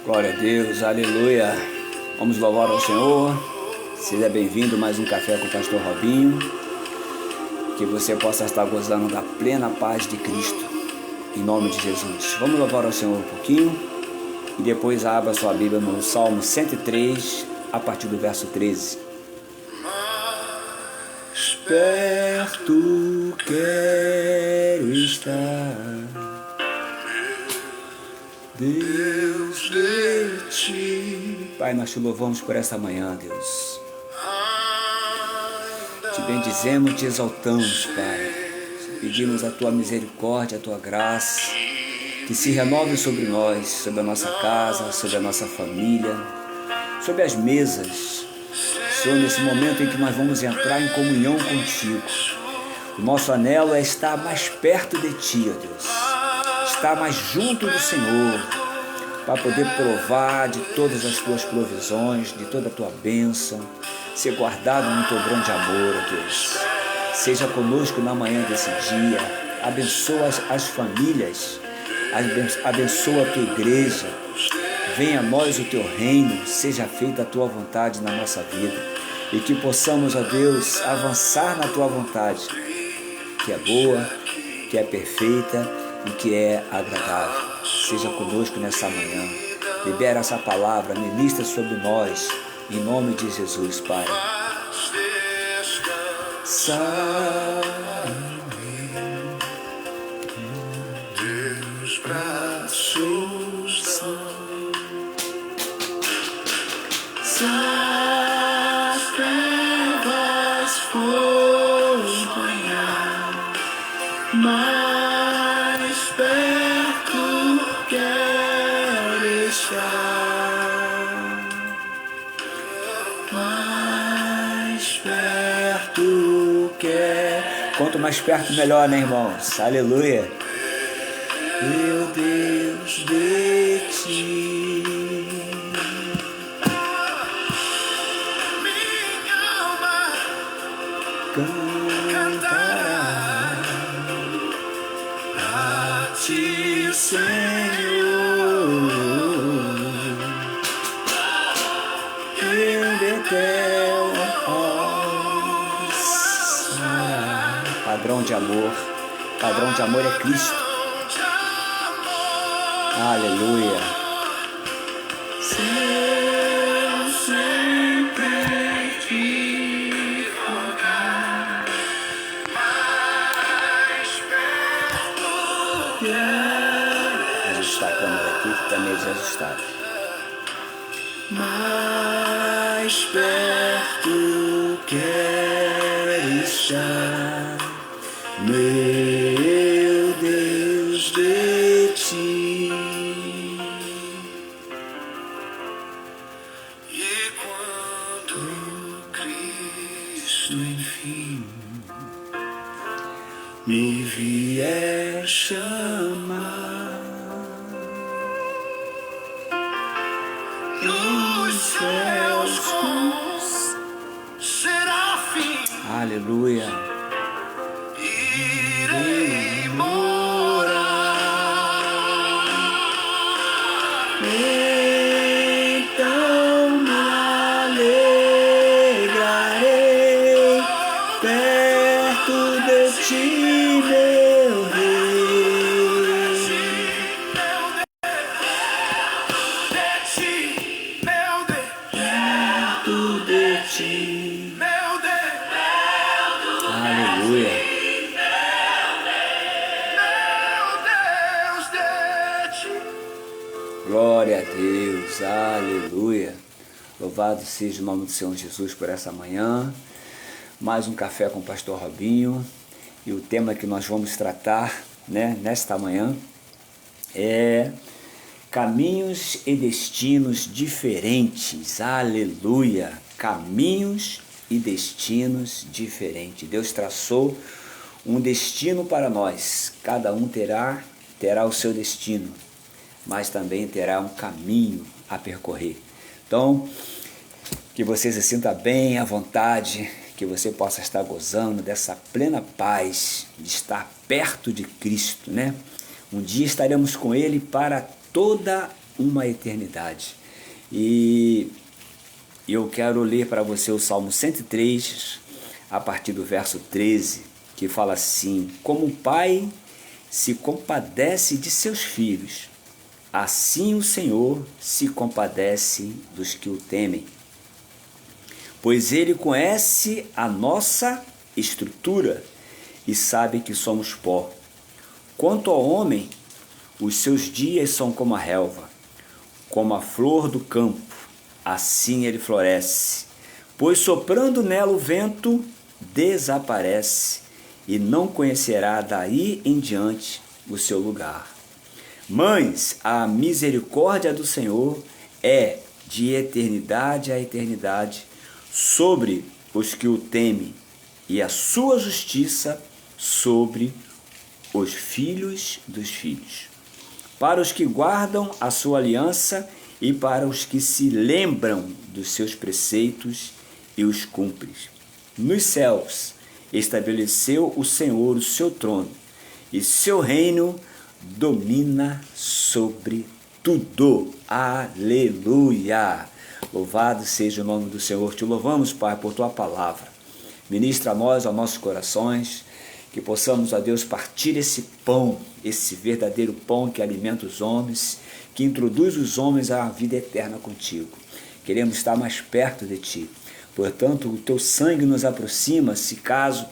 Glória a Deus, aleluia. Vamos louvar ao Senhor. Seja bem-vindo a mais um Café com o Pastor Robinho. Que você possa estar gozando da plena paz de Cristo, em nome de Jesus. Vamos louvar ao Senhor um pouquinho e depois abra sua Bíblia no Salmo 103, a partir do verso 13. Mais perto quero estar, Deus de ti. Pai, nós te louvamos por essa manhã, Deus. Te bendizemos e te exaltamos, Pai. Pedimos a tua misericórdia, a tua graça, que se renove sobre nós, sobre a nossa casa, sobre a nossa família, sobre as mesas. Senhor, nesse momento em que nós vamos entrar em comunhão contigo, o nosso anelo é estar mais perto de ti, ó Deus. Estar mais junto do Senhor, para poder provar de todas as tuas provisões, de toda a tua bênção, ser guardado no teu grande amor, ó Deus. Seja conosco na manhã desse dia, abençoa as famílias, abençoa a tua igreja, venha a nós o teu reino, seja feita a tua vontade na nossa vida, e que possamos, ó Deus, avançar na tua vontade, que é boa, que é perfeita e que é agradável. Seja conosco nessa manhã, libera essa palavra, ministra sobre nós, em nome de Jesus, Pai. Teus braços são trevas acompanhar, mais perto quero estar, mais perto quero. Quanto mais perto, melhor, né, irmãos? Aleluia. Meu Deus de ti, minha alma cantará a ti, Senhor, em Betel. Padrão de amor é Cristo. Aleluia. Se eu sempre te focar, mais perto quero. Ajustar a câmera aqui, que está meio desajustado. Mais perto quero estar, meu Deus de ti. E quando Cristo enfim me vier chamar, nos céus com serafins, aleluia, irei morar. Então me alegrarei perto de ti, meu Deus. Perto de ti, meu Deus. Aleluia. Glória a Deus, aleluia. Louvado seja o nome do Senhor Jesus por essa manhã. Mais um Café com o Pastor Robinho. E o tema que nós vamos tratar, nesta manhã é caminhos e destinos diferentes. Aleluia. Caminhos e destinos diferentes. Deus traçou um destino para nós. Cada um terá o seu destino, mas também terá um caminho a percorrer. Então, que você se sinta bem, à vontade, que você possa estar gozando dessa plena paz de estar perto de Cristo, né? Um dia estaremos com Ele para toda uma eternidade. E eu quero ler para você o Salmo 103, a partir do verso 13, que fala assim: como o pai se compadece de seus filhos, assim o Senhor se compadece dos que o temem. Pois ele conhece a nossa estrutura e sabe que somos pó. Quanto ao homem, os seus dias são como a relva, como a flor do campo, assim ele floresce. Pois soprando nela o vento, desaparece, e não conhecerá daí em diante o seu lugar. Mas a misericórdia do Senhor é de eternidade a eternidade sobre os que o temem, e a sua justiça sobre os filhos dos filhos, para os que guardam a sua aliança e para os que se lembram dos seus preceitos e os cumprem. Nos céus estabeleceu o Senhor o seu trono, e seu reino domina sobre tudo. Aleluia! Louvado seja o nome do Senhor. Te louvamos, Pai, por tua palavra. Ministra a nós, aos nossos corações, que possamos, ó Deus, partir esse pão, esse verdadeiro pão que alimenta os homens, que introduz os homens à vida eterna contigo. Queremos estar mais perto de ti. Portanto, o teu sangue nos aproxima, se caso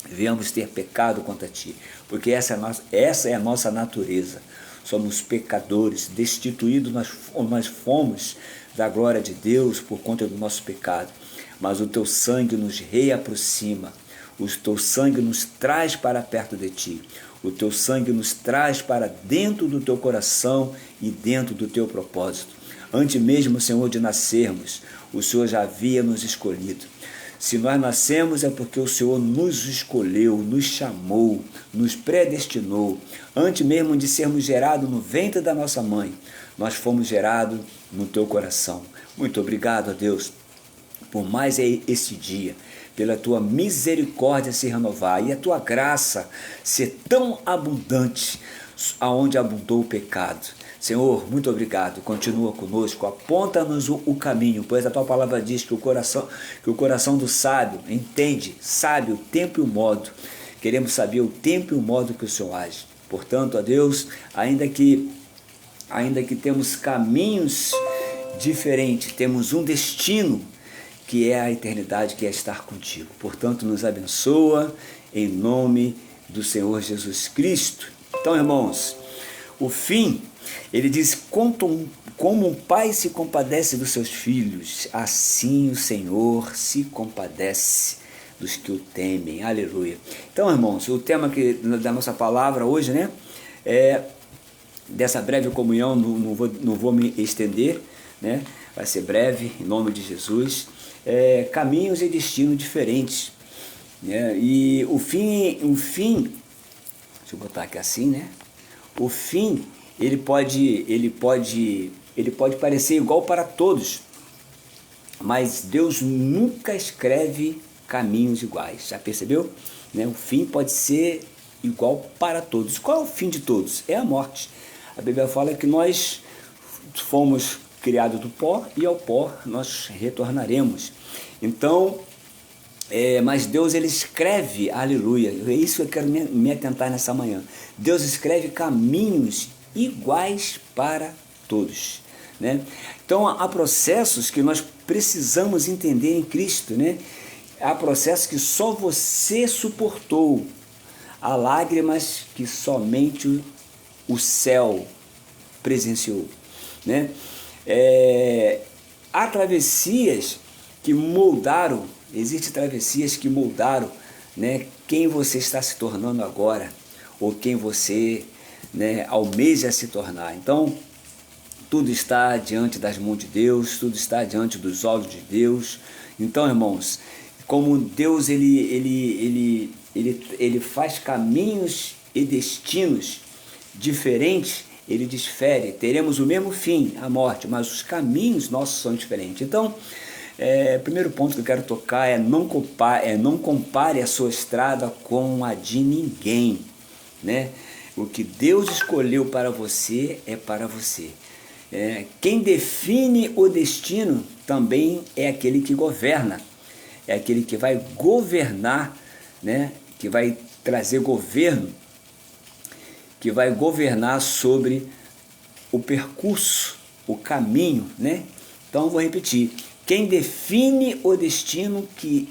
venhamos ter pecado contra ti, porque essa é a nossa natureza. Somos pecadores, destituídos, nós fomos da glória de Deus por conta do nosso pecado. Mas o teu sangue nos reaproxima, o teu sangue nos traz para perto de ti, o teu sangue nos traz para dentro do teu coração e dentro do teu propósito. Antes mesmo, Senhor, de nascermos, o Senhor já havia nos escolhido. Se nós nascemos é porque o Senhor nos escolheu, nos chamou, nos predestinou. Antes mesmo de sermos gerados no ventre da nossa mãe, nós fomos gerados no teu coração. Muito obrigado, a Deus, por mais esse dia, pela tua misericórdia se renovar e a tua graça ser tão abundante aonde abundou o pecado. Senhor, muito obrigado, continua conosco, aponta-nos o caminho, pois a tua palavra diz que o coração do sábio entende, sabe o tempo e o modo. Queremos saber o tempo e o modo que o Senhor age. Portanto, a Deus, ainda que temos caminhos diferentes, temos um destino, que é a eternidade, que é estar contigo. Portanto, nos abençoa em nome do Senhor Jesus Cristo. Então, irmãos, o fim, ele diz, como um pai se compadece dos seus filhos, assim o Senhor se compadece dos que o temem. Aleluia. Então, irmãos, o tema da nossa palavra hoje, né, é dessa breve comunhão, não vou me estender, né, vai ser breve, em nome de Jesus. Caminhos e destinos diferentes, né? E o fim, deixa eu botar aqui assim, né? O fim, ele pode parecer igual para todos, mas Deus nunca escreve caminhos iguais. Já percebeu? Né? O fim pode ser igual para todos. Qual é o fim de todos? É a morte. A Bíblia fala que nós fomos criados do pó e ao pó nós retornaremos. Então, mas Deus, ele escreve, aleluia, é isso que eu quero me atentar nessa manhã. Deus escreve caminhos iguais para todos, né? Então, há processos que nós precisamos entender em Cristo, né? Há processos que só você suportou, há lágrimas que somente o céu presenciou, né? Há travessias que moldaram, existem travessias que moldaram, né, quem você está se tornando agora, ou quem você, né, almeja se tornar. Então, tudo está diante das mãos de Deus, tudo está diante dos olhos de Deus. Então, irmãos, como Deus ele faz caminhos e destinos diferentes, ele desfere, teremos o mesmo fim, a morte, mas os caminhos nossos são diferentes. Então, o primeiro ponto que eu quero tocar é não compare a sua estrada com a de ninguém, né? O que Deus escolheu para você é para você. Quem define o destino também é aquele que governa, é aquele que vai governar, né? Que vai trazer governo, que vai governar sobre o percurso, o caminho, né? Então vou repetir: quem define o destino que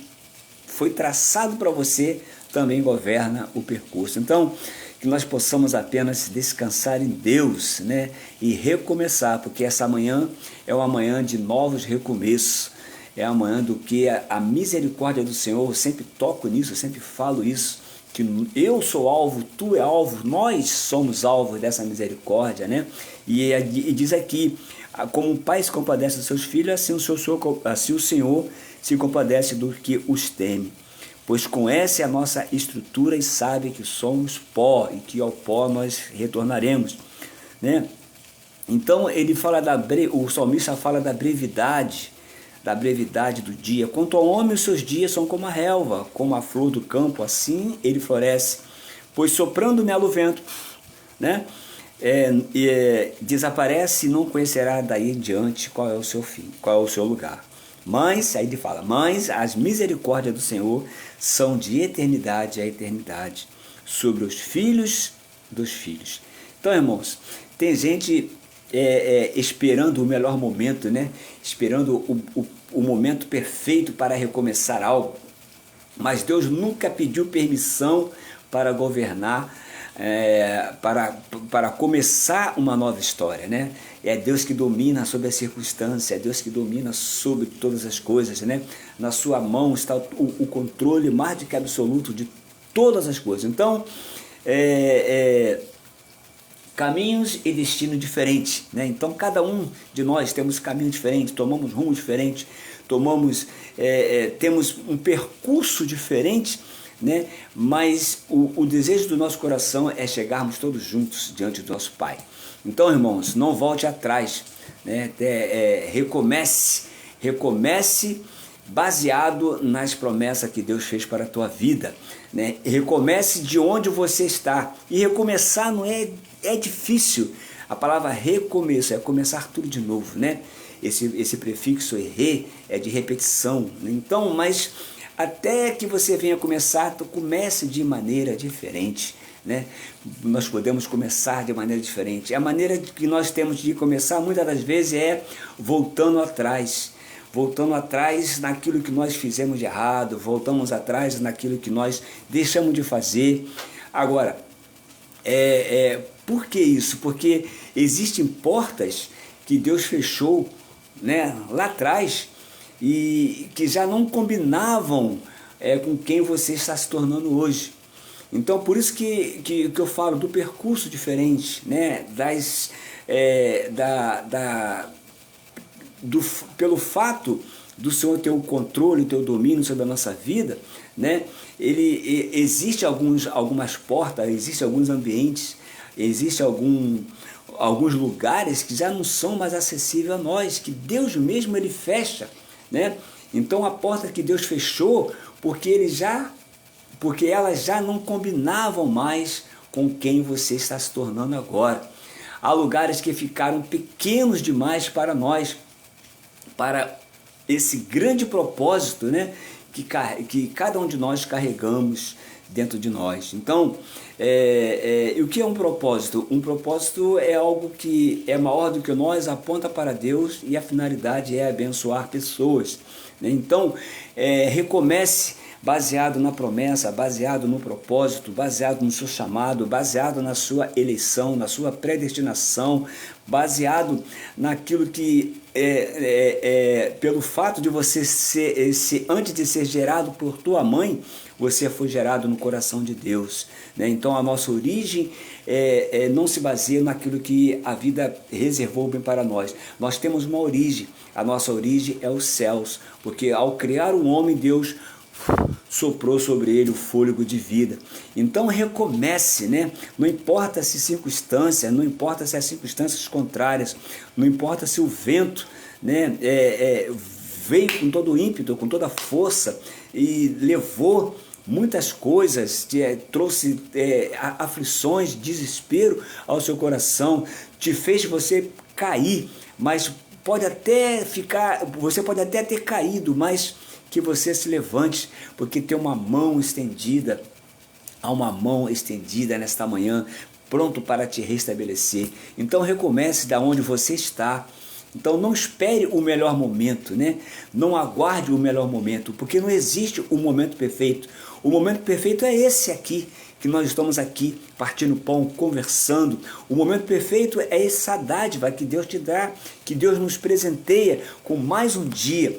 foi traçado para você também governa o percurso. Então, que nós possamos apenas descansar em Deus, né? E recomeçar, porque essa manhã é uma manhã de novos recomeços, é a manhã do que a misericórdia do Senhor. Eu sempre toco nisso, eu sempre falo isso, que eu sou alvo, tu é alvo, nós somos alvos dessa misericórdia, né? E diz aqui: como um pai se compadece dos seus filhos, assim o Senhor se compadece do que os teme. Pois conhece a nossa estrutura e sabe que somos pó e que ao pó nós retornaremos, né? Então ele fala o salmista fala da brevidade do dia. Quanto ao homem, os seus dias são como a relva, como a flor do campo, assim ele floresce. Pois soprando nela o vento, né? Desaparece e não conhecerá daí em diante qual é o seu fim, qual é o seu lugar. Mas, aí ele fala, mas as misericórdias do Senhor são de eternidade a eternidade, sobre os filhos dos filhos. Então, irmãos, tem gente esperando o melhor momento, né? Esperando o momento perfeito para recomeçar algo. Mas Deus nunca pediu permissão para governar, para começar uma nova história, né? É Deus que domina sobre a circunstância, é Deus que domina sobre todas as coisas, né? Na sua mão está o controle mais do que absoluto de todas as coisas. Então, caminhos e destino diferentes, né? Então cada um de nós temos caminho diferente, tomamos rumo diferente, temos um percurso diferente, né? Mas o desejo do nosso coração é chegarmos todos juntos diante do nosso Pai. Então, irmãos, não volte atrás, né? Recomece baseado nas promessas que Deus fez para a tua vida, né? Recomece de onde você está. E recomeçar não é difícil. A palavra recomeço é começar tudo de novo, né? Esse prefixo re é de repetição, né? Então, mas até que você venha começar, tu comece de maneira diferente, né? Nós podemos começar de maneira diferente. A maneira que nós temos de começar muitas das vezes é voltando atrás naquilo que nós fizemos de errado, voltamos atrás naquilo que nós deixamos de fazer. Agora, por que isso? Porque existem portas que Deus fechou, né, lá atrás, e que já não combinavam com quem você está se tornando hoje. Então, por isso que eu falo do percurso diferente, né, pelo fato do Senhor ter o controle, ter o domínio sobre a nossa vida, né? Existe algumas portas, existem alguns ambientes, existem alguns lugares que já não são mais acessíveis a nós, que Deus mesmo ele fecha, né? Então a porta que Deus fechou, porque elas já não combinavam mais com quem você está se tornando agora. Há lugares que ficaram pequenos demais para nós, para esse grande propósito, né, que cada um de nós carregamos dentro de nós. Então, e o que é um propósito? Um propósito é algo que é maior do que nós, aponta para Deus, e a finalidade é abençoar pessoas, né? Então, recomece baseado na promessa, baseado no propósito, baseado no seu chamado, baseado na sua eleição, na sua predestinação, baseado naquilo que pelo fato de você ser antes de ser gerado por tua mãe, você foi gerado no coração de Deus, né? Então a nossa origem não se baseia naquilo que a vida reservou bem para nós. Nós temos uma origem, a nossa origem é os céus, porque ao criar o homem, Deus soprou sobre ele o fôlego de vida. Então recomece, né? Não importa se circunstâncias, não importa se as circunstâncias contrárias, não importa se o vento, né, veio com todo o ímpeto, com toda a força e levou muitas coisas, trouxe aflições, desespero ao seu coração, te fez você cair, mas você pode até ter caído, mas que você se levante, porque tem uma mão estendida, há uma mão estendida nesta manhã, pronto para te restabelecer. Então recomece da onde você está. Então não espere o melhor momento, né? Não aguarde o melhor momento, porque não existe o momento perfeito. O momento perfeito é esse aqui, que nós estamos aqui partindo pão, conversando. O momento perfeito é essa dádiva que Deus te dá, que Deus nos presenteia com mais um dia.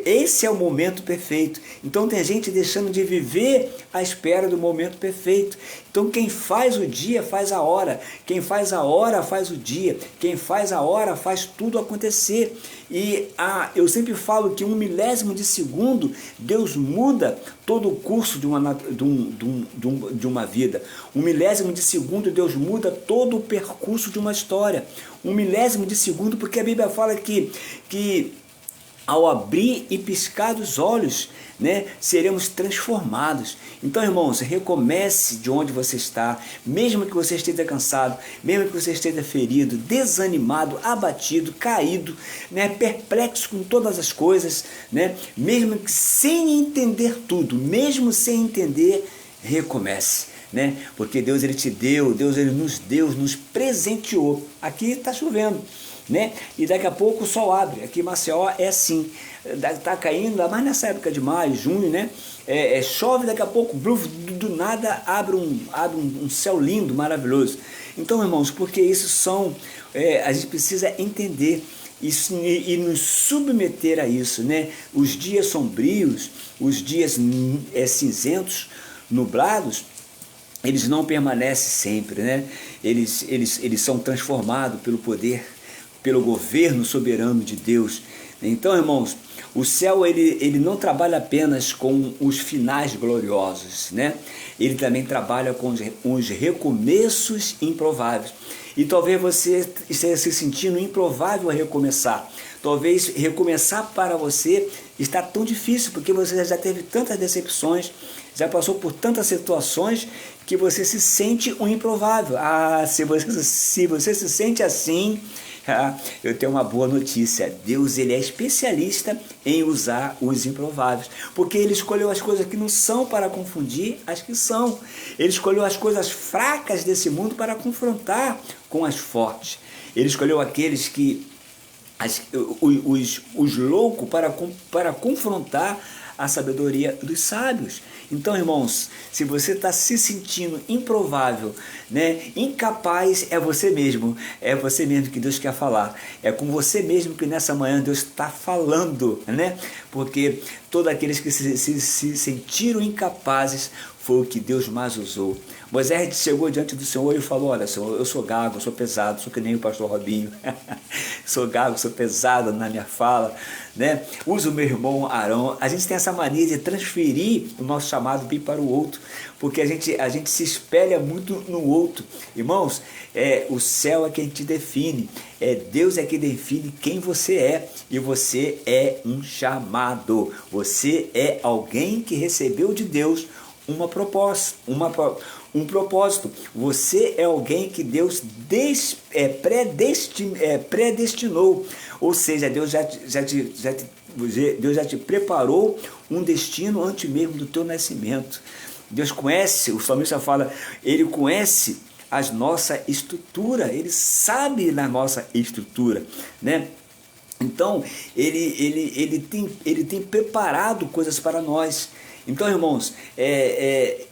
Esse é o momento perfeito. Então tem gente deixando de viver à espera do momento perfeito. Então quem faz o dia faz a hora, quem faz a hora faz o dia, quem faz a hora faz tudo acontecer. E eu sempre falo que 1 milésimo de segundo Deus muda todo o curso de uma vida. 1 milésimo de segundo Deus muda todo o percurso de uma história. 1 milésimo de segundo, porque a Bíblia fala que ao abrir e piscar dos olhos, né, seremos transformados. Então, irmãos, recomece de onde você está, mesmo que você esteja cansado, mesmo que você esteja ferido, desanimado, abatido, caído, né, perplexo com todas as coisas, né, mesmo que sem entender tudo, mesmo sem entender, recomece. Né? Porque Deus ele te deu, Deus ele nos deu, nos presenteou. Aqui está chovendo, né? E daqui a pouco o sol abre. Aqui em Maceió é assim, está caindo, mas nessa época de maio, junho, né? Chove, daqui a pouco, do nada abre um céu lindo, maravilhoso. Então, irmãos, porque isso a gente precisa entender isso e nos submeter a isso, né? Os dias sombrios, os dias cinzentos, nublados, eles não permanecem sempre, né? Eles são transformados pelo poder, pelo governo soberano de Deus. Então, irmãos, o céu ele não trabalha apenas com os finais gloriosos, né? Ele também trabalha com os recomeços improváveis. E talvez você esteja se sentindo improvável a recomeçar. Talvez recomeçar para você está tão difícil, porque você já teve tantas decepções, já passou por tantas situações que você se sente um improvável. Se você se sente assim, eu tenho uma boa notícia. Deus ele é especialista em usar os improváveis, porque ele escolheu as coisas que não são para confundir as que são. Ele escolheu as coisas fracas desse mundo para confrontar com as fortes. Ele escolheu aqueles que os loucos para confrontar a sabedoria dos sábios. Então, irmãos, se você está se sentindo improvável, né, incapaz, é você mesmo que Deus quer falar, é com você mesmo que nessa manhã Deus está falando, né? Porque todos aqueles que se sentiram incapazes foi o que Deus mais usou. Moisés chegou diante do Senhor e falou: olha, Senhor, eu sou gago, eu sou pesado, sou que nem o pastor Robinho, sou gago, sou pesado na minha fala, né? Uso o meu irmão Arão. A gente tem essa mania de transferir o nosso chamado bem para o outro, porque a gente se espelha muito no outro. Irmãos, o céu é quem te define, Deus é quem define quem você é, e você é um chamado, você é alguém que recebeu de Deus um propósito. Você é alguém que Deus predestinou, ou seja, Deus já te preparou um destino antes mesmo do teu nascimento. Deus conhece, o salmista fala, ele conhece a nossa estrutura, ele sabe da nossa estrutura, né? Então, ele tem preparado coisas para nós. Então, irmãos,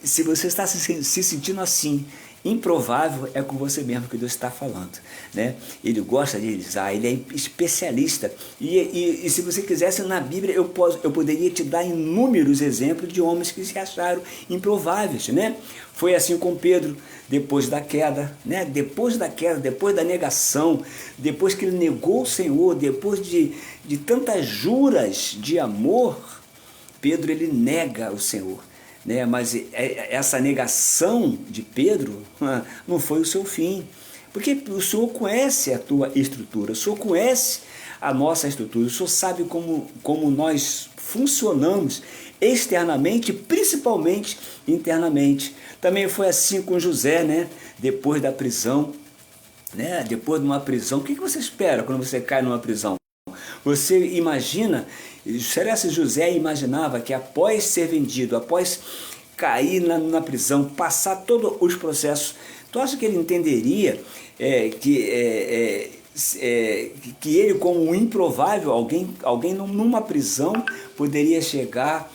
se você está se sentindo assim, improvável, é com você mesmo que Deus está falando, né? Ele gosta de realizar, ele é especialista. E se você quisesse, na Bíblia, eu poderia te dar inúmeros exemplos de homens que se acharam improváveis, né? Foi assim com Pedro, depois da queda, né? Depois da negação, depois que ele negou o Senhor, depois de tantas juras de amor, Pedro ele nega o Senhor, né? Mas essa negação de Pedro não foi o seu fim, porque o Senhor conhece a tua estrutura, o Senhor conhece a nossa estrutura, o Senhor sabe como nós funcionamos externamente, principalmente internamente. Também foi assim com José, né? Depois da prisão, né? Depois de uma prisão, o que você espera quando você cai numa prisão? Você imagina, será que José imaginava que após ser vendido, após cair na prisão, passar todos os processos, tu acha que ele entenderia que ele, como um improvável, alguém numa prisão poderia chegar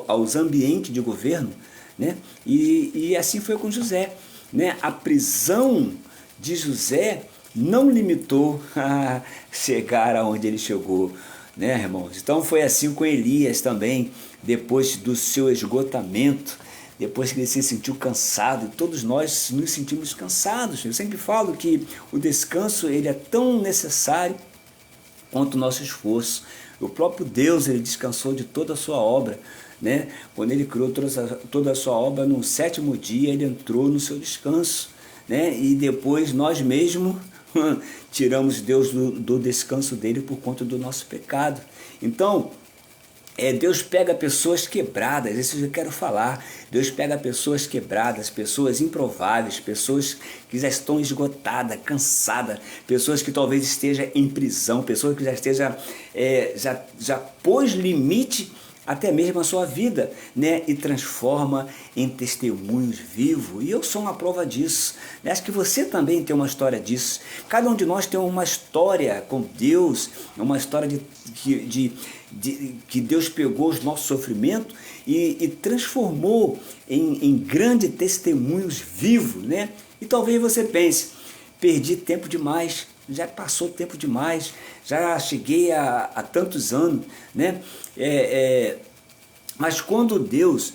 aos ambientes de governo, né? E assim foi com José, né? A prisão de José não limitou a chegar aonde ele chegou, né, irmãos? Então foi assim com Elias também, depois do seu esgotamento, depois que ele se sentiu cansado, e todos nós nos sentimos cansados. Eu sempre falo que o descanso ele é tão necessário quanto o nosso esforço. O próprio Deus, ele descansou de toda a sua obra, né? Quando ele criou toda a sua obra, no 7º dia ele entrou no seu descanso, né? E depois nós mesmos tiramos Deus do descanso dele por conta do nosso pecado. Então, Deus pega pessoas quebradas, isso eu quero falar. Deus pega pessoas quebradas, pessoas improváveis, pessoas que já estão esgotadas, cansadas, pessoas que talvez estejam em prisão, pessoas que já estejam, já pôs limite até mesmo a sua vida, né? E transforma em testemunhos vivos. E eu sou uma prova disso. Acho que você também tem uma história disso. Cada um de nós tem uma história com Deus, uma história que Deus pegou os nossos sofrimentos e transformou em grandes testemunhos vivos, né? E talvez você pense, perdi tempo demais, já passou tempo demais, já cheguei a tantos anos, né? Mas quando Deus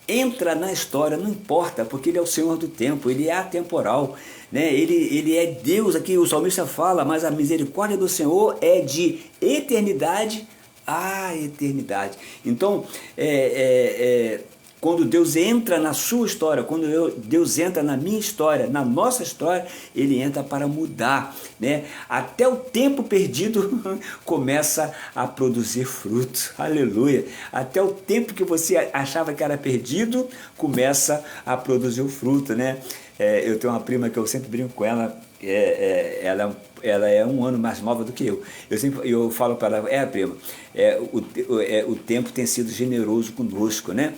entra na história, não importa, porque Ele é o Senhor do tempo, Ele é atemporal, né? Ele é Deus. Aqui o salmista fala, mas a misericórdia do Senhor é de eternidade a eternidade. Então, quando Deus entra na sua história, quando Deus entra na minha história, na nossa história, Ele entra para mudar, né? Até o tempo perdido começa a produzir fruto, aleluia. Até o tempo que você achava que era perdido, começa a produzir o fruto, né? Eu tenho uma prima que eu sempre brinco com ela, ela é 1 ano mais nova do que eu. Eu falo para ela, prima, o tempo tem sido generoso conosco, né?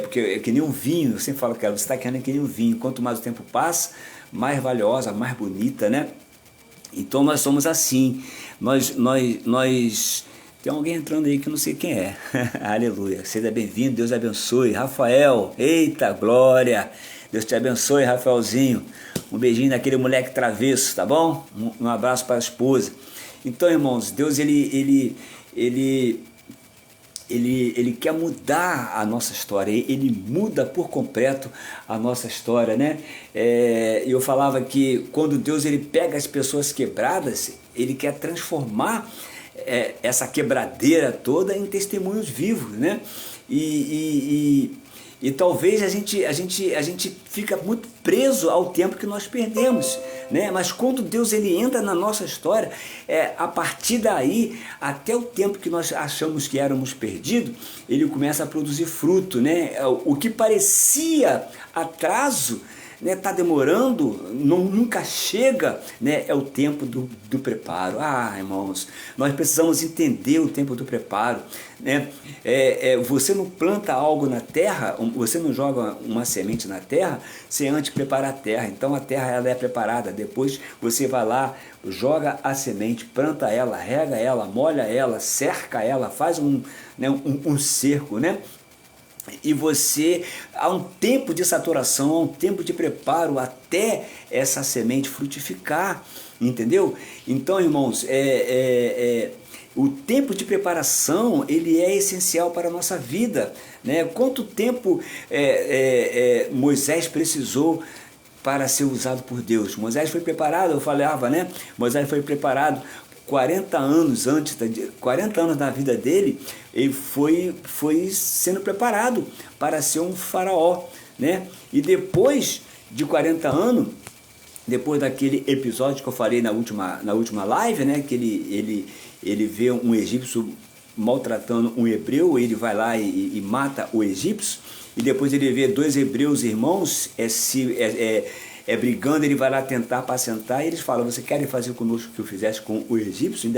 Porque é que nem um vinho, eu sempre falo que ela, você está querendo que nem um vinho, quanto mais o tempo passa, mais valiosa, mais bonita, né? Então nós somos assim, nós tem alguém entrando aí que eu não sei quem é, aleluia, seja bem-vindo, Deus abençoe, Rafael, eita glória, Deus te abençoe, Rafaelzinho, um beijinho naquele moleque travesso, tá bom? Um abraço para a esposa. Então, irmãos, Deus ele quer mudar a nossa história, Ele muda por completo a nossa história, né? Eu falava que quando Deus ele pega as pessoas quebradas, Ele quer transformar essa quebradeira toda em testemunhos vivos, né? E talvez a gente fica muito preso ao tempo que nós perdemos, né? Mas quando Deus ele entra na nossa história, a partir daí, até o tempo que nós achamos que éramos perdidos, ele começa a produzir fruto, né? O que parecia atraso, né, tá demorando, nunca chega, né, é o tempo do preparo. Irmãos, nós precisamos entender o tempo do preparo, né? Você não planta algo na terra, você não joga uma semente na terra sem antes preparar a terra. Então a terra ela é preparada, depois você vai lá, joga a semente, planta ela, rega ela, molha ela, cerca ela, faz um cerco, né? E você, há um tempo de saturação, há um tempo de preparo até essa semente frutificar, entendeu? Então, irmãos, o tempo de preparação, ele é essencial para a nossa vida, né? Quanto tempo Moisés precisou para ser usado por Deus? Moisés foi preparado, eu falava, né? Moisés foi preparado 40 anos antes, 40 anos da vida dele, ele foi sendo preparado para ser um faraó, né? E depois de 40 anos, depois daquele episódio que eu falei na última live, né? Que ele vê um egípcio maltratando um hebreu, ele vai lá e mata o egípcio. e depois ele vê dois hebreus irmãos brigando, ele vai lá tentar apacentar, e eles falam: você quer fazer conosco o que eu fizesse com o egípcio?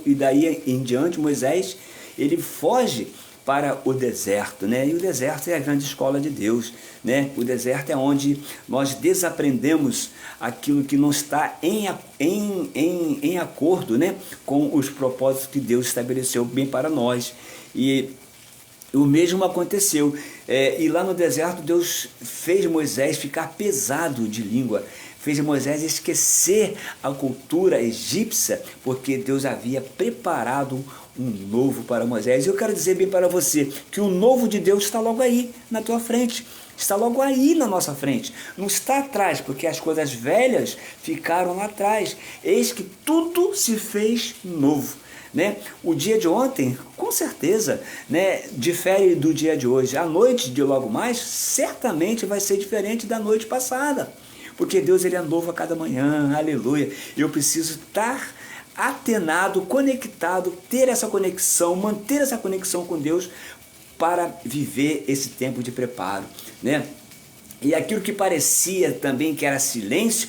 E daí em diante Moisés, ele foge para o deserto, né? E o deserto é a grande escola de Deus, né? O deserto é onde nós desaprendemos aquilo que não está em acordo, né, com os propósitos que Deus estabeleceu bem para nós. E o mesmo aconteceu, e lá no deserto Deus fez Moisés ficar pesado de língua, fez Moisés esquecer a cultura egípcia, porque Deus havia preparado um novo para Moisés. E eu quero dizer bem para você que o novo de Deus está logo aí na tua frente, está logo aí na nossa frente, não está atrás, porque as coisas velhas ficaram lá atrás. Eis que tudo se fez novo, né? O dia de ontem, com certeza, né, difere do dia de hoje. A noite de logo mais certamente vai ser diferente da noite passada, porque Deus, ele é novo a cada manhã. Aleluia. Eu preciso estar atenado, conectado, ter essa conexão, manter essa conexão com Deus para viver esse tempo de preparo, né? E aquilo que parecia também que era silêncio,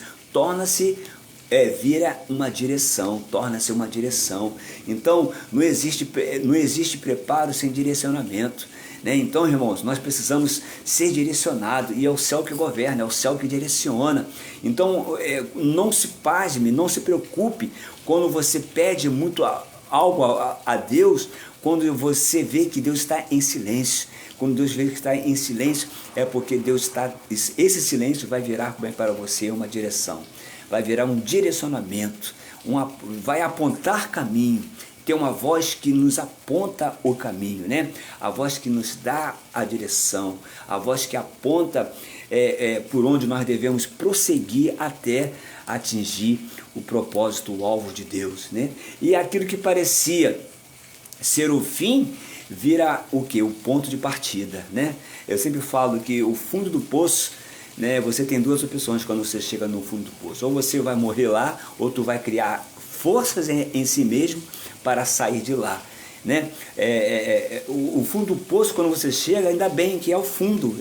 vira uma direção, torna-se uma direção. Então não existe preparo sem direcionamento, né? Então, irmãos, nós precisamos ser direcionados, e é o céu que governa, é o céu que direciona. Então não se pasme, não se preocupe quando você pede muito algo a Deus, quando você vê que Deus está em silêncio. Quando Deus vê que está em silêncio, é porque Deus está. Esse silêncio vai virar para você uma direção, vai virar um direcionamento, vai apontar caminho. Tem uma voz que nos aponta o caminho, né? A voz que nos dá a direção, a voz que aponta por onde nós devemos prosseguir até atingir o propósito, o alvo de Deus, né? E aquilo que parecia ser o fim vira o que? O ponto de partida, né? Eu sempre falo que o fundo do poço, né, você tem duas opções quando você chega no fundo do poço: ou você vai morrer lá, ou tu vai criar forças em si mesmo para sair de lá, né? O fundo do poço, quando você chega, ainda bem que é o fundo.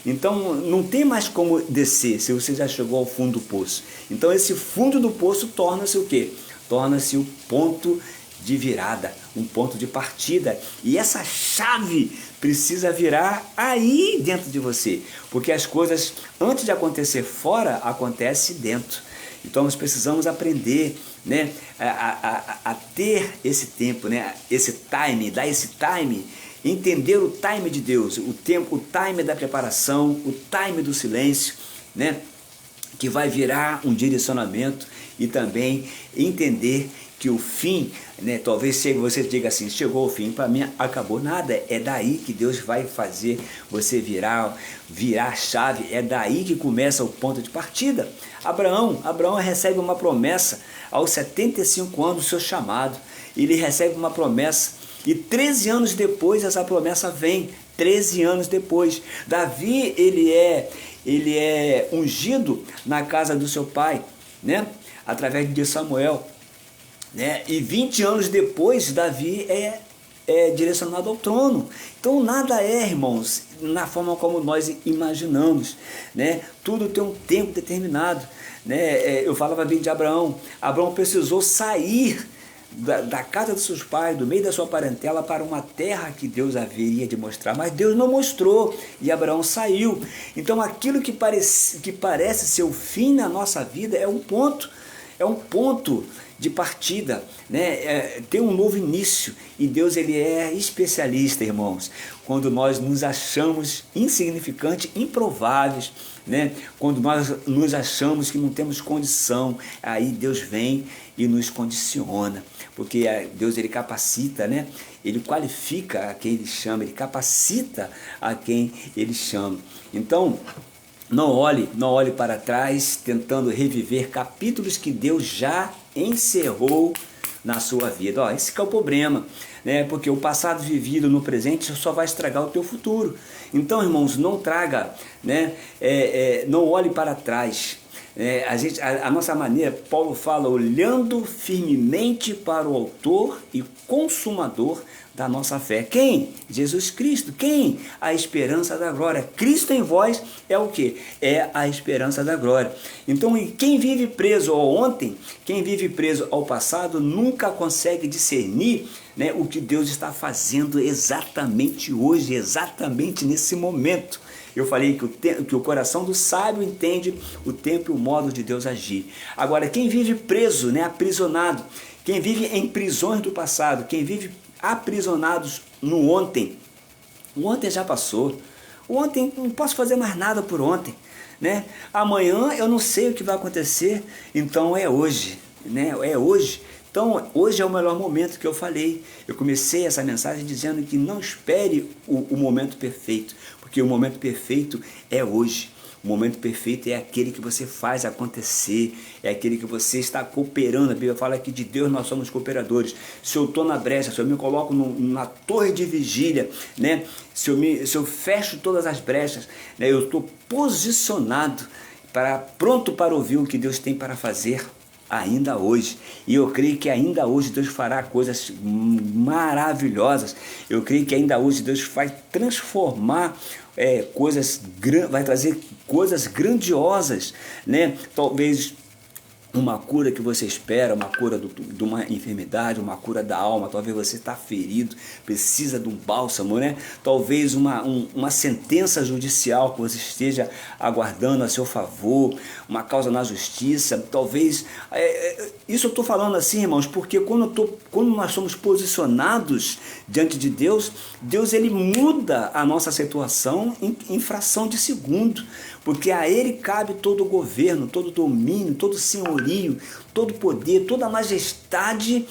Então não tem mais como descer se você já chegou ao fundo do poço. Então esse fundo do poço torna-se o quê? Torna-se o ponto de virada, um ponto de partida. E essa chave precisa virar aí dentro de você, porque as coisas, antes de acontecer fora, acontecem dentro. Então nós precisamos aprender, né, a ter esse tempo, né, esse time, dar esse time, entender o time de Deus, o tempo, o time da preparação, o time do silêncio, né, que vai virar um direcionamento. E também entender que o fim, né, talvez você diga assim: chegou o fim, para mim acabou. Nada, é daí que Deus vai fazer você virar a chave, é daí que começa o ponto de partida. Abraão recebe uma promessa aos 75 anos do seu chamado. Ele recebe uma promessa, e 13 anos depois essa promessa vem. 13 anos depois, Davi, ele é ungido na casa do seu pai, né, através de Samuel, né? E 20 anos depois Davi é direcionado ao trono. Então nada irmãos, na forma como nós imaginamos, né? Tudo tem um tempo determinado, né? Eu falava bem de Abraão precisou sair da casa dos seus pais, do meio da sua parentela, para uma terra que Deus haveria de mostrar, mas Deus não mostrou, e Abraão saiu. Então aquilo que parece ser o fim na nossa vida é um ponto de partida, né? Tem um novo início. E Deus, ele é especialista, irmãos, quando nós nos achamos insignificantes, improváveis, né? Quando nós nos achamos que não temos condição, aí Deus vem e nos condiciona, porque Deus, ele capacita, né? Ele qualifica a quem ele chama, ele capacita a quem ele chama. Então não olhe para trás tentando reviver capítulos que Deus já encerrou na sua vida. Esse que é o problema, né? Porque o passado vivido no presente só vai estragar o teu futuro. Então, irmãos, não traga, né? Não olhe para trás. A nossa maneira, Paulo fala, olhando firmemente para o autor e consumador da nossa fé. Quem? Jesus Cristo. Quem? A esperança da glória. Cristo em vós é o quê? É a esperança da glória. Então, quem vive preso ao ontem, quem vive preso ao passado, nunca consegue discernir, né, o que Deus está fazendo exatamente hoje, exatamente nesse momento. Eu falei que o coração do sábio entende o tempo e o modo de Deus agir. Agora, quem vive preso, né, aprisionado, quem vive em prisões do passado, quem vive aprisionados no ontem, o ontem já passou. O ontem, não posso fazer mais nada por ontem, né? Amanhã eu não sei o que vai acontecer, então é hoje, né? É hoje. Então, hoje é o melhor momento que eu falei. Eu comecei essa mensagem dizendo que não espere o momento perfeito, porque o momento perfeito é hoje. O momento perfeito é aquele que você faz acontecer, é aquele que você está cooperando. A Bíblia fala que de Deus nós somos cooperadores. Se eu estou na brecha, se eu me coloco na torre de vigília, né? se eu fecho todas as brechas, né? Eu estou posicionado, pronto para ouvir o que Deus tem para fazer ainda hoje. E eu creio que ainda hoje Deus fará coisas maravilhosas. Eu creio que ainda hoje Deus vai transformar vai trazer coisas grandiosas, né? Talvez uma cura que você espera, uma cura de uma enfermidade, uma cura da alma. Talvez você está ferido, precisa de um bálsamo, né? Talvez uma sentença judicial que você esteja aguardando a seu favor, uma causa na justiça. Talvez, isso eu estou falando assim, irmãos, porque quando nós somos posicionados diante de Deus, Deus ele muda a nossa situação em fração de segundo, porque a Ele cabe todo o governo, todo o domínio, todo o senhorio, todo o poder, toda a majestade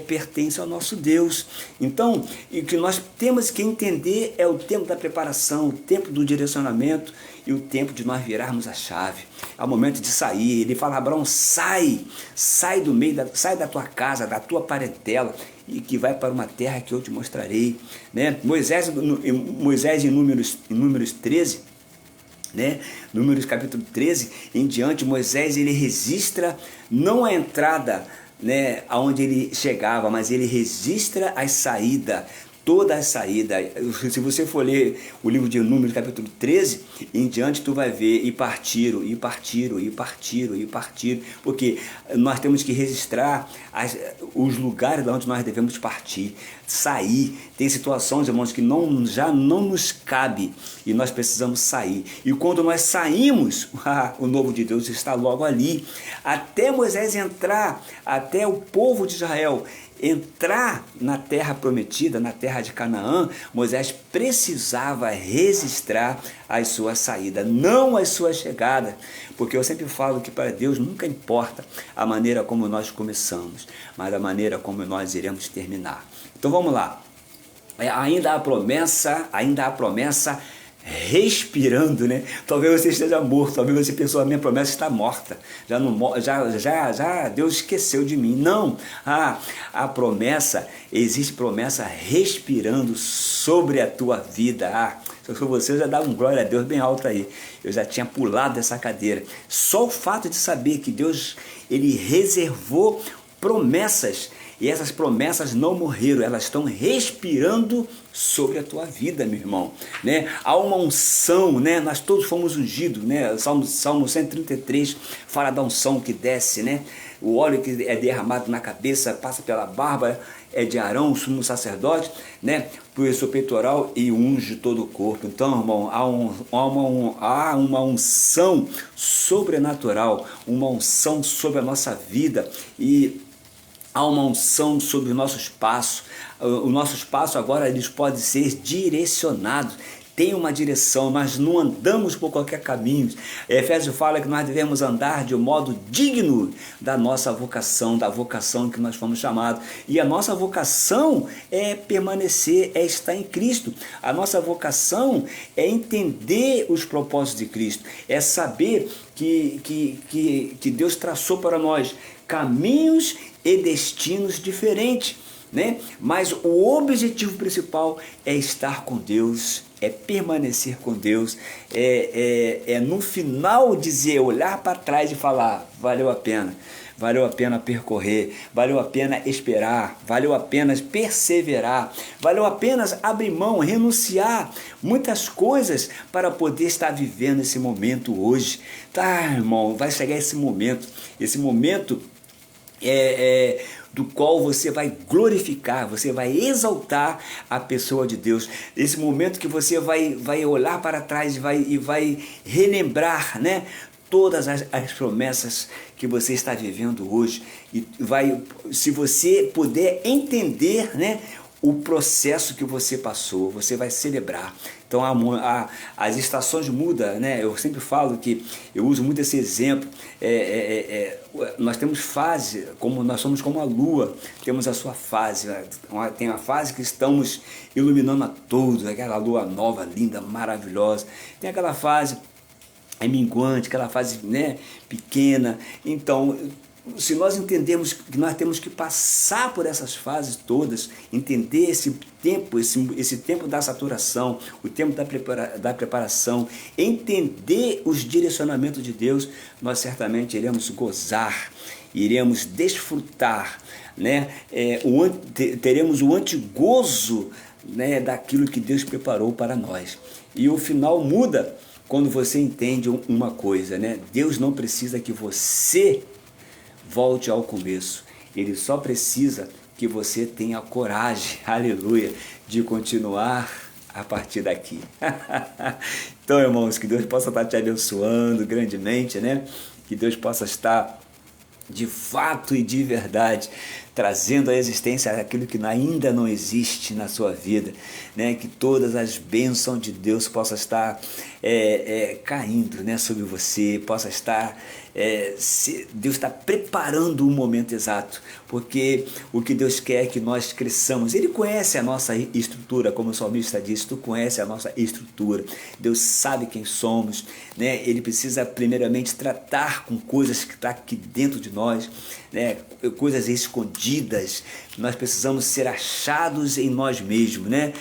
pertence ao nosso Deus. Então, o que nós temos que entender é o tempo da preparação, o tempo do direcionamento e o tempo de nós virarmos a chave. É o momento de sair. Ele fala: Abraão, sai do meio, sai da tua casa, da tua parentela, e que vai para uma terra que eu te mostrarei, né? Moisés em Números 13, né? Números capítulo 13 em diante, Moisés ele registra não a entrada, né, aonde ele chegava, mas ele registra a saída, toda a saída. Se você for ler o livro de Números capítulo 13 em diante, tu vai ver e partiram, porque nós temos que registrar os lugares de onde nós devemos partir, sair. Tem situações, irmãos, que já não nos cabe e nós precisamos sair. E quando nós saímos, o novo de Deus está logo ali. Até Moisés entrar, até o povo de Israel entrar na terra prometida, na terra de Canaã, Moisés precisava registrar as suas saídas, não as suas chegadas, porque eu sempre falo que para Deus nunca importa a maneira como nós começamos, mas a maneira como nós iremos terminar. Então vamos lá, ainda há promessa respirando, né? Talvez você esteja morto, talvez você pensou: a minha promessa está morta, já Deus esqueceu de mim. Não, existe promessa respirando sobre a tua vida. Se eu sou você, eu já dava um glória a Deus bem alto aí, eu já tinha pulado dessa cadeira. Só o fato de saber que Deus ele reservou promessas, e essas promessas não morreram, elas estão respirando sobre a tua vida, meu irmão, né? Há uma unção, né? Nós todos fomos ungidos, né? Salmo 133 fala da unção que desce, né? O óleo que é derramado na cabeça passa pela barba, é de Arão, o sumo sacerdote, né? Por seu peitoral, e unge todo o corpo. Então, irmão, há uma unção sobrenatural, uma unção sobre a nossa vida, e há uma unção sobre os nossos passos. O nosso passo agora eles podem ser direcionados. Tem uma direção, nós não andamos por qualquer caminho. Efésios fala que nós devemos andar de um modo digno da nossa vocação, da vocação que nós fomos chamados. E a nossa vocação é permanecer, é estar em Cristo. A nossa vocação é entender os propósitos de Cristo, é saber que Deus traçou para nós caminhos e destinos diferentes, né? Mas o objetivo principal é estar com Deus, é permanecer com Deus, é no final dizer, olhar para trás e falar, valeu a pena percorrer, valeu a pena esperar, valeu a pena perseverar, valeu a pena abrir mão, renunciar muitas coisas para poder estar vivendo esse momento hoje. Tá, irmão, vai chegar esse momento do qual você vai glorificar, você vai exaltar a pessoa de Deus. Esse momento que você vai olhar para trás e vai relembrar, né, todas as promessas que você está vivendo hoje. E se você puder entender, né, o processo que você passou, você vai celebrar. Então as estações mudam, né? Eu sempre falo que eu uso muito esse exemplo. Nós temos fase, como nós somos como a lua, temos a sua fase. Tem a fase que estamos iluminando a todos, aquela lua nova, linda, maravilhosa. Tem aquela fase minguante, aquela fase, né, pequena. Então, se nós entendemos que nós temos que passar por essas fases todas, entender esse tempo da saturação, o tempo da preparação, entender os direcionamentos de Deus, nós certamente iremos gozar, iremos desfrutar, né? Teremos o antigozo, né, daquilo que Deus preparou para nós. E o final muda quando você entende uma coisa, né? Deus não precisa que você volte ao começo. Ele só precisa que você tenha coragem, aleluia, de continuar a partir daqui. Então, irmãos, que Deus possa estar te abençoando grandemente, né? Que Deus possa estar de fato e de verdade trazendo à existência aquilo que ainda não existe na sua vida, né? Que todas as bênçãos de Deus possam estar caindo, né, sobre você, possa estar Deus está preparando o momento exato, porque o que Deus quer é que nós cresçamos. Ele conhece a nossa estrutura, como o salmista disse, tu conhece a nossa estrutura. Deus sabe quem somos, né? Ele precisa primeiramente tratar com coisas que estão aqui dentro de nós, né? Coisas escondidas. Nós precisamos ser achados em nós mesmos, né?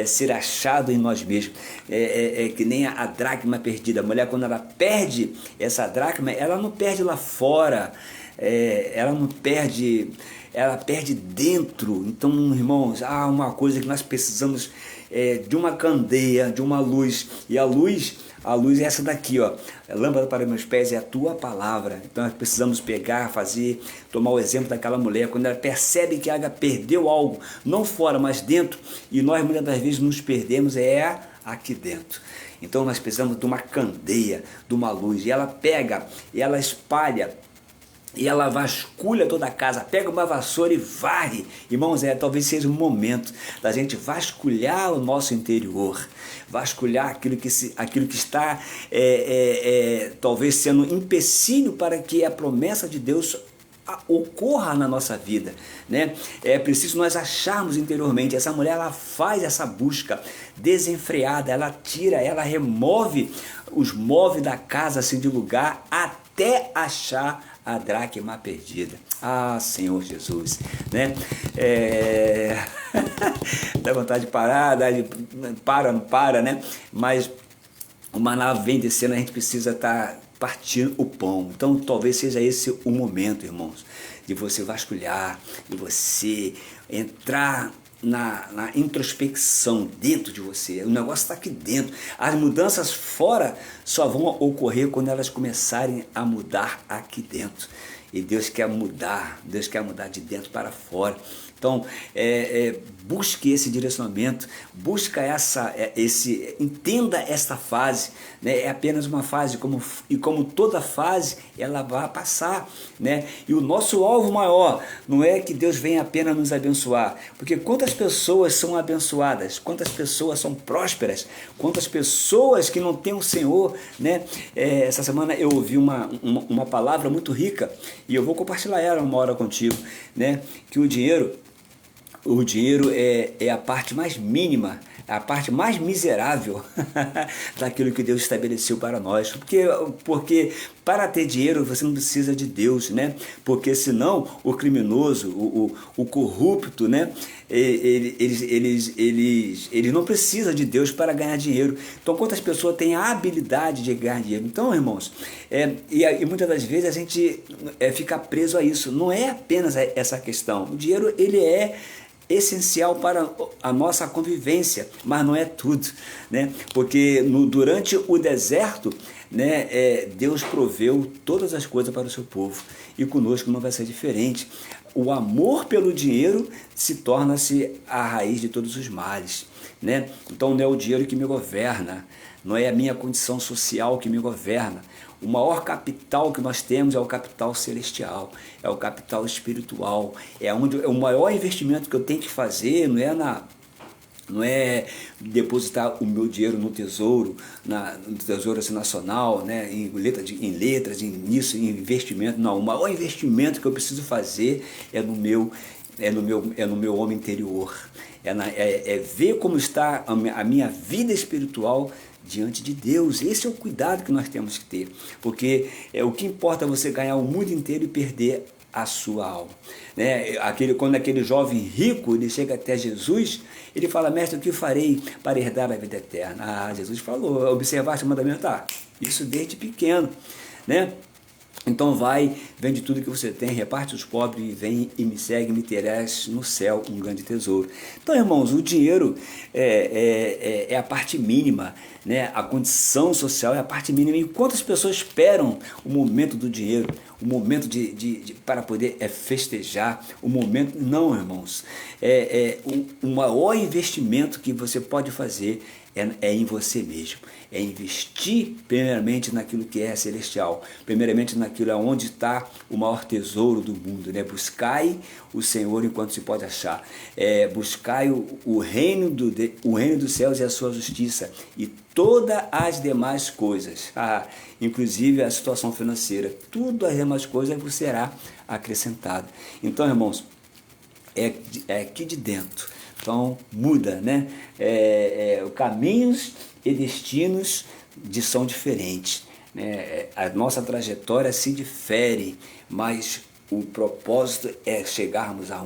Ser achado em nós mesmos. Que nem a dracma perdida. A mulher, quando ela perde essa dracma, ela não perde lá fora, ela não perde, ela perde dentro. Então, irmãos, há uma coisa que nós precisamos de uma candeia, de uma luz, e a luz é essa daqui, ó. A lâmpada para meus pés é a tua palavra. Então nós precisamos pegar, tomar o exemplo daquela mulher, quando ela percebe que ela perdeu algo, não fora, mas dentro, e nós muitas das vezes nos perdemos aqui dentro. Então nós precisamos de uma candeia, de uma luz, e ela pega, e ela espalha, e ela vasculha toda a casa, pega uma vassoura e varre. Irmãos, talvez seja o momento da gente vasculhar o nosso interior, vasculhar aquilo que está talvez sendo um empecilho para que a promessa de Deus ocorra na nossa vida, né? É preciso nós acharmos interiormente. Essa mulher, ela faz essa busca desenfreada, ela tira, ela remove os móveis da casa assim de lugar até achar a dracma perdida. Ah, Senhor Jesus, né? Dá vontade de parar, não para, né? Mas o maná vem descendo, a gente precisa estar partindo o pão. Então talvez seja esse o momento, irmãos, de você vasculhar, de você entrar na introspecção dentro de você. O negócio está aqui dentro. As mudanças fora só vão ocorrer quando elas começarem a mudar aqui dentro. E Deus quer mudar de dentro para fora. Então, busque esse direcionamento, busca entenda esta fase, né? É apenas uma fase, como toda fase, ela vai passar, né? E o nosso alvo maior não é que Deus venha apenas nos abençoar, porque quantas pessoas são abençoadas, quantas pessoas são prósperas, quantas pessoas que não têm o Senhor, né? Essa semana eu ouvi uma palavra muito rica, e eu vou compartilhar ela uma hora contigo, né? Que o dinheiro o dinheiro é a parte mais mínima, a parte mais miserável daquilo que Deus estabeleceu para nós. Porque para ter dinheiro você não precisa de Deus, né? Porque senão o criminoso, o corrupto, né? Eles não precisam de Deus para ganhar dinheiro. Então, quantas pessoas têm a habilidade de ganhar dinheiro? Então, irmãos, e muitas das vezes a gente fica preso a isso. Não é apenas essa questão. O dinheiro, ele é essencial para a nossa convivência, mas não é tudo, né? Porque durante o deserto, né, Deus proveu todas as coisas para o seu povo, e conosco não vai ser diferente. O amor pelo dinheiro se torna-se a raiz de todos os males, né? Então não é o dinheiro que me governa, não é a minha condição social que me governa. O maior capital que nós temos é o capital celestial, é o capital espiritual, é o maior investimento que eu tenho que fazer, não é depositar o meu dinheiro no tesouro, no tesouro nacional, né, em letras, em investimento. Não, o maior investimento que eu preciso fazer é no meu homem interior, é ver como está a minha vida espiritual diante de Deus. Esse é o cuidado que nós temos que ter, porque o que importa é você ganhar o mundo inteiro e perder a sua alma, né? Quando aquele jovem rico ele chega até Jesus, ele fala: mestre, o que farei para herdar a vida eterna? Jesus falou: observaste o mandamento? Isso desde pequeno, né? Então vende tudo que você tem, reparte os pobres e vem e me segue, me terás no céu um grande tesouro. Então, irmãos, o dinheiro é a parte mínima, né? A condição social é a parte mínima. E quantas pessoas esperam o momento do dinheiro, o momento para poder festejar, o momento... Não, irmãos, o maior investimento que você pode fazer é em você mesmo, é investir primeiramente naquilo que é celestial, primeiramente naquilo onde está o maior tesouro do mundo, né? Buscai o Senhor enquanto se pode achar, buscai o reino dos céus e a sua justiça, e todas as demais coisas, inclusive a situação financeira, tudo as demais coisas vos será acrescentado. Então, irmãos, é aqui de dentro. Então muda, né? Caminhos e destinos são diferentes, né? A nossa trajetória se difere, mas o propósito é chegarmos a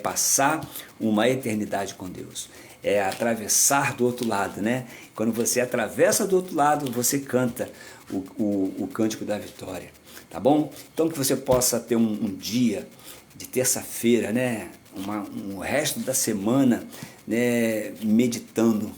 passar uma eternidade com Deus, é atravessar do outro lado, né? Quando você atravessa do outro lado, você canta o cântico da vitória, tá bom? Então que você possa ter um dia de terça-feira, né? O resto da semana, né, meditando,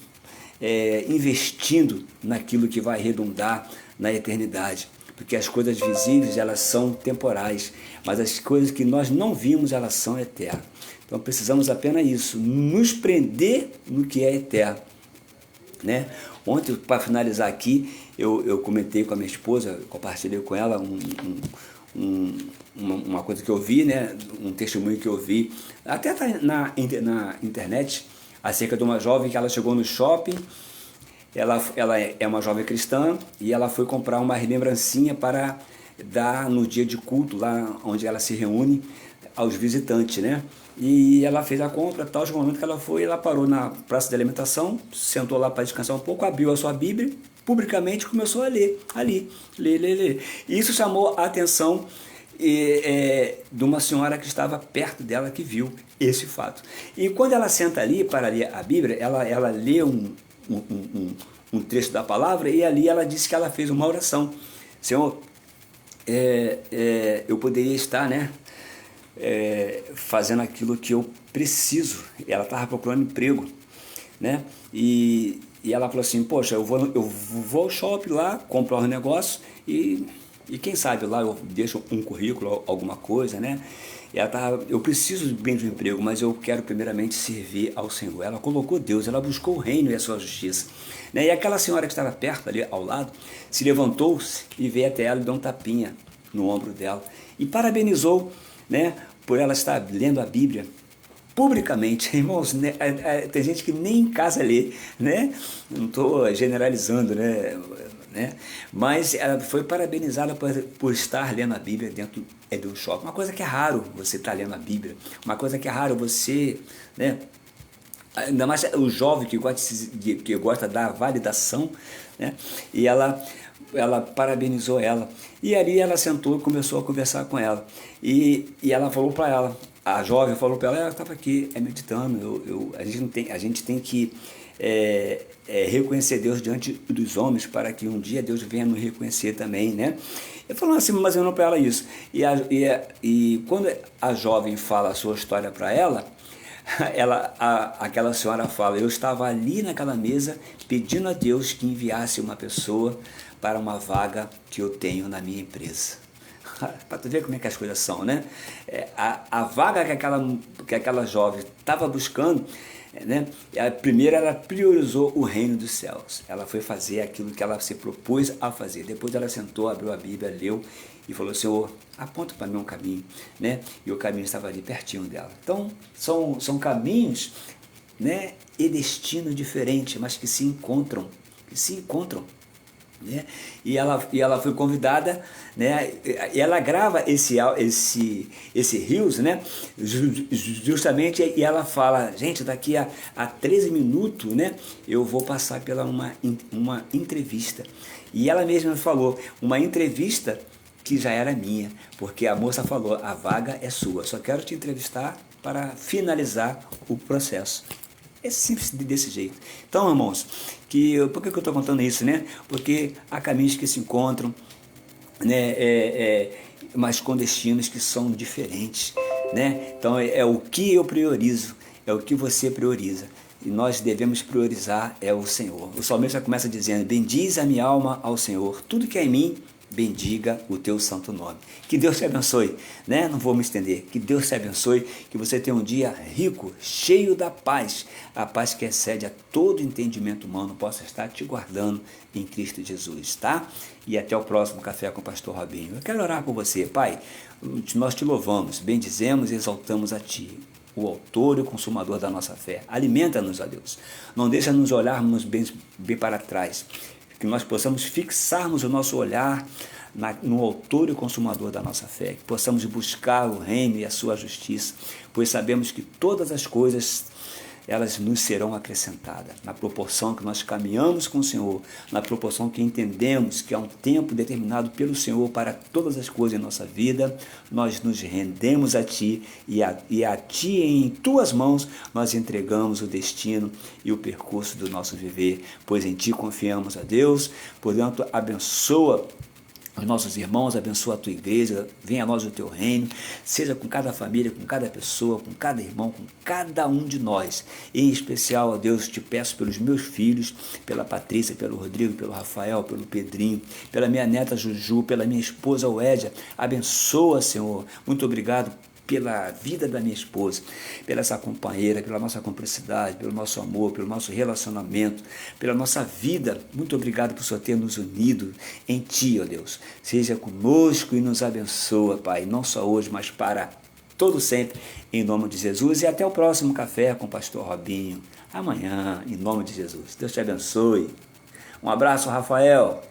investindo naquilo que vai redundar na eternidade, porque as coisas visíveis elas são temporais, mas as coisas que nós não vimos elas são eternas. Então precisamos apenas isso, nos prender no que é eterno, né? Ontem, para finalizar aqui, eu comentei com a minha esposa, compartilhei com ela uma coisa que eu vi, né, um testemunho que eu vi, até tá na internet, acerca de uma jovem que ela chegou no shopping. Ela é uma jovem cristã e ela foi comprar uma lembrancinha para dar no dia de culto, lá onde ela se reúne aos visitantes, né? E ela fez a compra, tal, no momento que ela foi, ela parou na praça de alimentação, sentou lá para descansar um pouco, abriu a sua Bíblia, publicamente começou a ler, ler. E isso chamou a atenção de uma senhora que estava perto dela, que viu esse fato. E quando ela senta ali para ler a Bíblia, ela lê um trecho da palavra, e ali ela disse que ela fez uma oração: Senhor, eu poderia estar, né, fazendo aquilo que eu preciso. Ela estava procurando emprego, né, e ela falou assim: poxa, eu vou ao shopping lá, compro os negócios e quem sabe lá eu deixo um currículo, alguma coisa, né? E eu preciso bem de um emprego, mas eu quero primeiramente servir ao Senhor. Ela colocou Deus, ela buscou o reino e a sua justiça, né? E aquela senhora que estava perto ali ao lado, se levantou-se e veio até ela e deu um tapinha no ombro dela e parabenizou, né, por ela estar lendo a Bíblia publicamente. Irmãos, né, tem gente que nem em casa lê, né? Não estou generalizando, né? né? Mas ela foi parabenizada por estar lendo a Bíblia dentro de um shopping. Uma coisa que é raro você estar lendo a Bíblia, uma coisa que é raro você, né? Ainda mais o jovem que gosta da validação, né? E ela parabenizou ela. E ali ela sentou e começou a conversar com ela. E ela falou para ela, a jovem falou para ela estava aqui meditando, a gente tem que reconhecer Deus diante dos homens para que um dia Deus venha nos reconhecer também, né? Eu falando assim, mas eu não para ela isso. E quando a jovem fala a sua história para ela, aquela senhora fala, eu estava ali naquela mesa pedindo a Deus que enviasse uma pessoa para uma vaga que eu tenho na minha empresa. Para tu ver como é que as coisas são, né? A vaga que aquela jovem estava buscando, né? Primeiro ela priorizou o reino dos céus. Ela foi fazer aquilo que ela se propôs a fazer. Depois ela sentou, abriu a Bíblia, leu e falou, Senhor, aponta para mim um caminho, né? E o caminho estava ali pertinho dela. Então, são caminhos, né? E destino diferente, mas que se encontram, né? E ela foi convidada, né? E ela grava esse Reels, né? Justamente, e ela fala, gente, daqui a 13 minutos, né? Eu vou passar pela uma entrevista. E ela mesma falou, uma entrevista que já era minha, porque a moça falou, a vaga é sua, só quero te entrevistar para finalizar o processo. É simples desse jeito. Então, irmãos, por que eu estou contando isso, né? Porque há caminhos que se encontram, né? Mas com destinos que são diferentes, né? Então, é o que eu priorizo, é o que você prioriza. E nós devemos priorizar o Senhor. O salmista começa dizendo, bendize a minha alma ao Senhor, tudo que é em mim, bendiga o teu santo nome. Que Deus te abençoe, né? Não vou me estender. Que Deus te abençoe, que você tenha um dia rico, cheio da paz, a paz que excede a todo entendimento humano, possa estar te guardando em Cristo Jesus, tá? E até o próximo Café com o Pastor Robinho. Eu quero orar por você, Pai. Nós te louvamos, bendizemos e exaltamos a Ti, o autor e o consumador da nossa fé. Alimenta-nos, ó Deus. Não deixa nos olharmos bem para trás, que nós possamos fixarmos o nosso olhar no autor e consumador da nossa fé, que possamos buscar o reino e a sua justiça, pois sabemos que todas as coisas elas nos serão acrescentadas, na proporção que nós caminhamos com o Senhor, na proporção que entendemos que há um tempo determinado pelo Senhor para todas as coisas em nossa vida, nós nos rendemos a Ti e a Ti, em Tuas mãos, nós entregamos o destino e o percurso do nosso viver, pois em Ti confiamos, a Deus. Portanto, abençoa os nossos irmãos, abençoa a tua igreja, venha a nós o teu reino, seja com cada família, com cada pessoa, com cada irmão, com cada um de nós. Em especial, ó Deus, te peço pelos meus filhos, pela Patrícia, pelo Rodrigo, pelo Rafael, pelo Pedrinho, pela minha neta Juju, pela minha esposa Oédia. Abençoa, Senhor. Muito obrigado pela vida da minha esposa, pela essa companheira, pela nossa cumplicidade, pelo nosso amor, pelo nosso relacionamento, pela nossa vida. Muito obrigado por Senhor ter nos unido em Ti, ó Deus. Seja conosco e nos abençoa, Pai, não só hoje, mas para todo sempre, em nome de Jesus. E até o próximo Café com o Pastor Robinho, amanhã, em nome de Jesus. Deus te abençoe. Um abraço, Rafael.